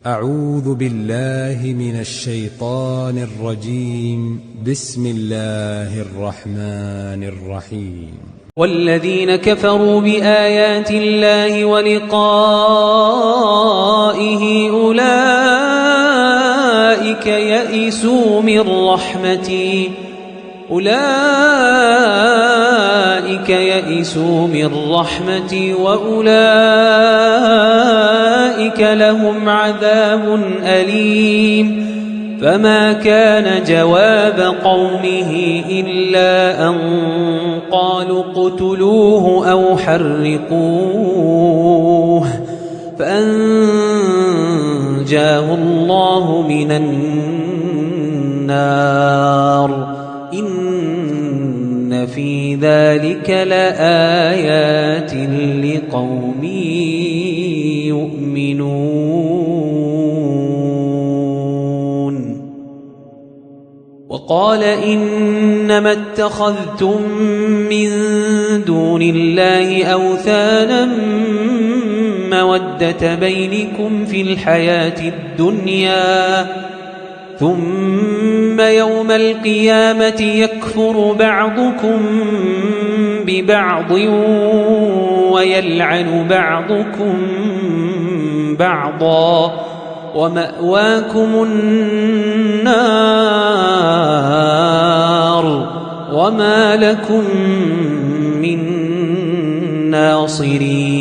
أعوذ بالله من الشيطان الرجيم. بسم الله الرحمن الرحيم. والذين كفروا بآيات الله ولقائه أولئك يئسوا من رحمتي وأولئك لهم عذاب أليم. فما كان جواب قومه إلا أن قالوا اقتلوه أو حرقوه فأنجاه الله من النار. إن في ذلك لآيات لقوم يؤمنون. وقال إنما اتخذتم من دون الله أوثانا مودة بينكم في الحياة الدنيا ثم يوم القيامة يكفر بعضكم ببعض ويلعن بعضكم بعضا ومأواكم النار وما لكم من ناصرين.